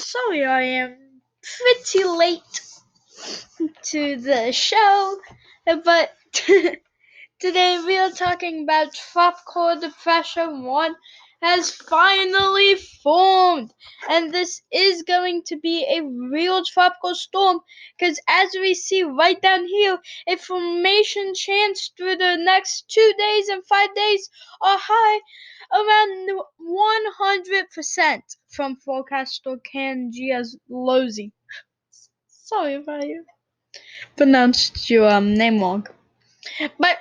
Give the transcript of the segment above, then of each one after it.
sorry I am pretty late to the show, but today we are talking about Tropical Depression 1 has finally formed, and this is going to be a real tropical storm because as we see right down here, a formation chance through the next 2 days and 5 days are high around 100% from forecaster Ken Giazlozzi. Sorry if I pronounced your name wrong. But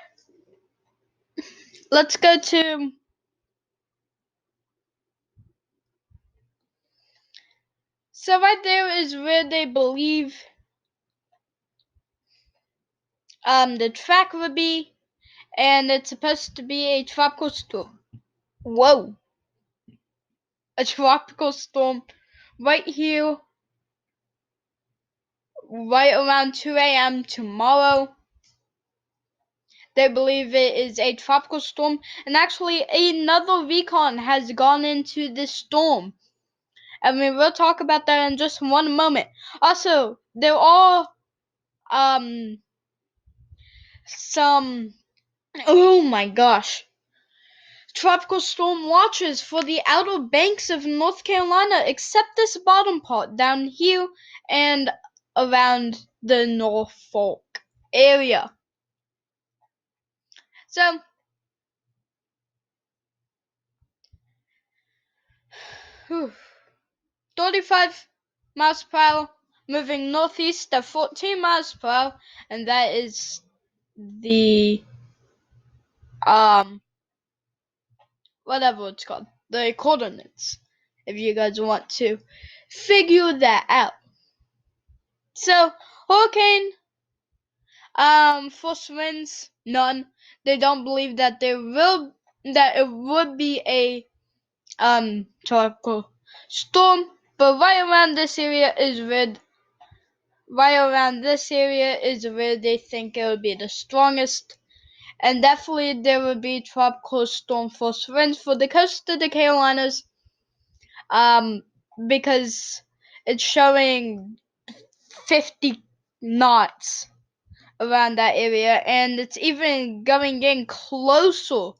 let's go to so right there is where they believe the track would be, and it's supposed to be a tropical storm. Whoa. A tropical storm right here, right around 2 a.m. tomorrow. They believe it is a tropical storm, and actually another recon has gone into this storm. I mean, we'll talk about that in just one moment. Also, there are some, oh my gosh, tropical storm watches for the outer banks of North Carolina, except this bottom part down here and around the Norfolk area. So 35 miles per hour, moving northeast at 14 miles per hour, and that is the whatever it's called, the coordinates, if you guys want to figure that out. So hurricane force winds, none. They don't believe that it would be a tropical storm, but right around this area is where they think it would be the strongest. And definitely there would be tropical storm force winds for the coast of the Carolinas, because it's showing 50 knots around that area, and it's even going in closer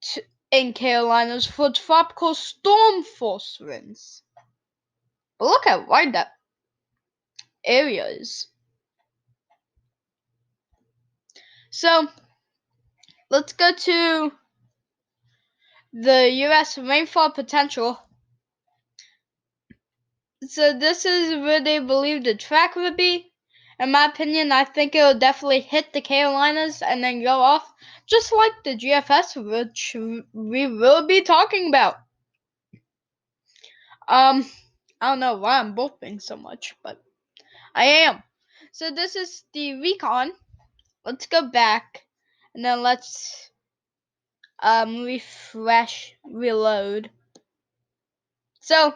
to in Carolinas for tropical storm force winds. But look how wide that area is. So let's go to the U.S. rainfall potential. So this is where they believe the track would be. In my opinion, I think it will definitely hit the Carolinas and then go off, just like the GFS, which we will be talking about. I don't know why I'm burping so much, but I am. So this is the recon. Let's go back, and then let's reload. So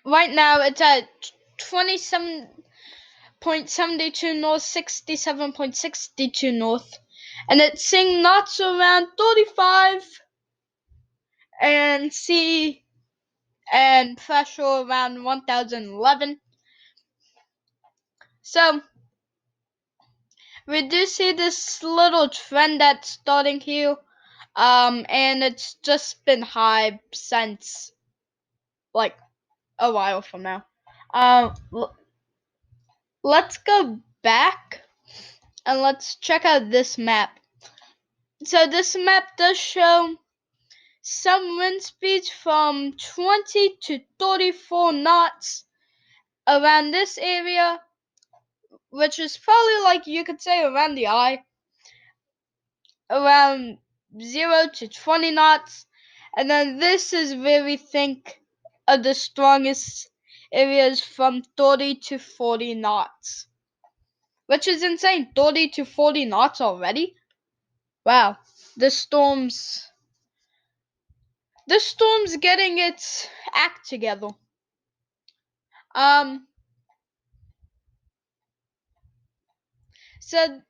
right now it's at 27.72 north, 67.62 north, and it's seeing knots around 35 and sea and pressure around 1011. So we do see this little trend that's starting here, and it's just been high since like a while from now. Let's go back and let's check out this map. So this map does show some wind speeds from 20 to 34 knots around this area, which is probably, like you could say, around the eye, around 0 to 20 knots. And then this is where we think are the strongest areas, from 30 to 40 knots, which is insane. 30 to 40 knots already. Wow, this storm's getting its act together. So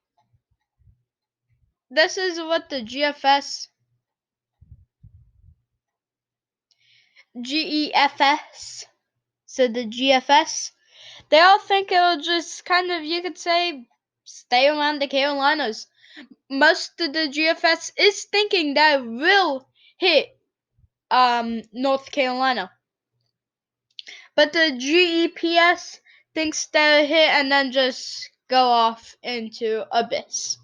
this is what the GFS GEFS, so the GFS, they all think it'll just kind of, you could say, stay around the Carolinas. Most of the GFS is thinking that it will hit North Carolina. But the GEPS thinks they'll hit and then just go off into abyss.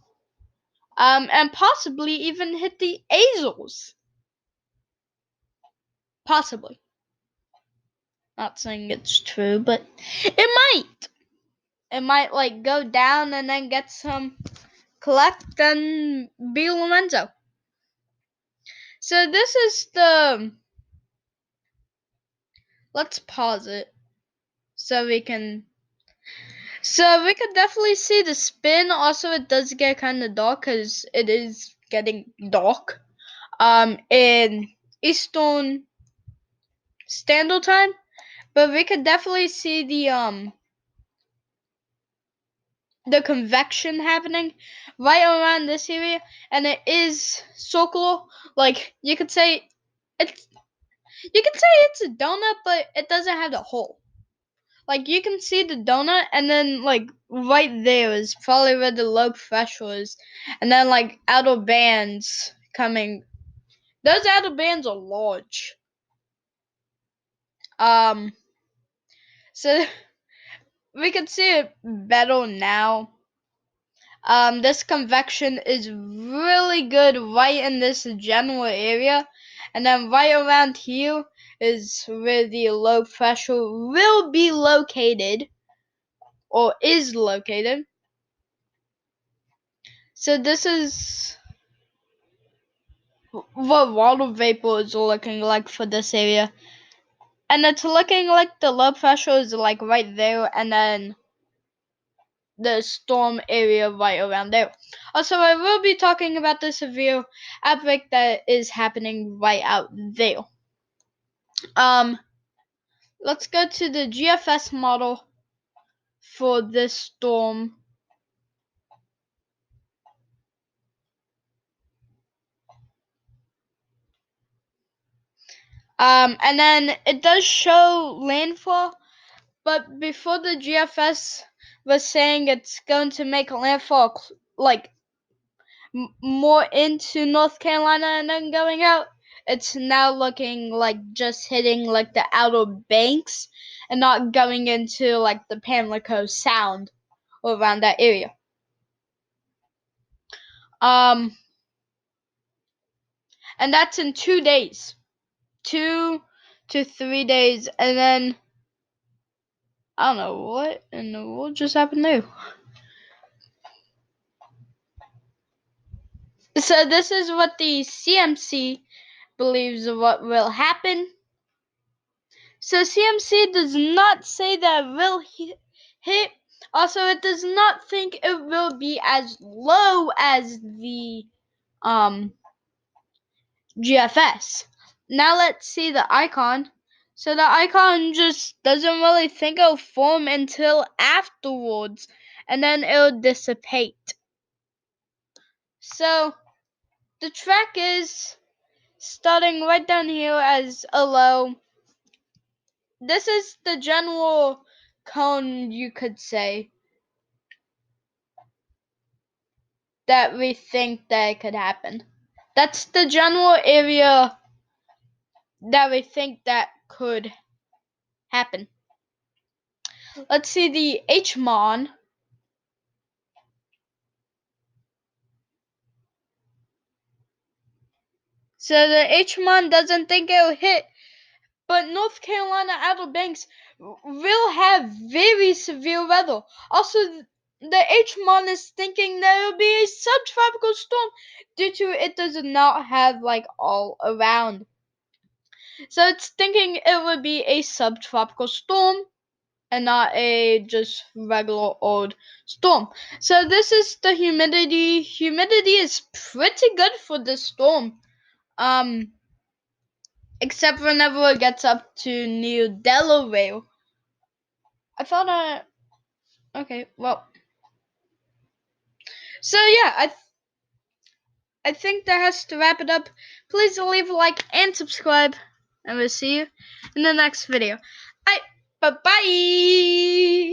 And possibly even hit the Azores. Possibly. Not saying it's true, but it might. It might like go down and then get some collect and be Lorenzo. So this is the, let's pause it so we can definitely see the spin. Also, it does get kind of dark because it is getting dark in Eastern Standard Time, but we could definitely see the convection happening right around this area, and it is circular. Like you could say it's a donut, but it doesn't have the hole. Like you can see the donut, and then like right there is probably where the low pressure is, and then like outer bands coming. Those outer bands are large. So we can see it better now. This convection is really good right in this general area, and then right around here is where the low pressure will be located, or is located. So this is what water vapor is looking like for this area, and it's looking like the low pressure is like right there, and then the storm area right around there. Also, I will be talking about the severe outbreak that is happening right out there. Let's go to the GFS model for this storm. And then it does show landfall, but before the GFS was saying it's going to make landfall like more into North Carolina and then going out, it's now looking like just hitting like the outer banks and not going into like the Pamlico Sound around that area. And that's in 2 days. 2 to 3 days, and then I don't know what in the world just happened there. So this is what the CMC believes what will happen. So CMC does not say that it will hit. Also, it does not think it will be as low as the GFS. Now let's see the icon. So the icon just doesn't really think it'll form until afterwards, and then it'll dissipate. So the track is starting right down here as a low. This is the general cone, you could say, that we think that could happen. That's the general area that we think that could happen. Let's see the HMON. So the HMON doesn't think it'll hit, but North Carolina Outer Banks will have very severe weather. Also, the HMON is thinking that it'll be a subtropical storm due to it does not have like all around. So it's thinking it would be a subtropical storm and not a just regular old storm. So this is the humidity. Humidity is pretty good for this storm. Except whenever it gets up to near Delaware. I thought okay, well. So yeah, I think that has to wrap it up. Please leave a like and subscribe. and we'll see you in the next video. Bye bye.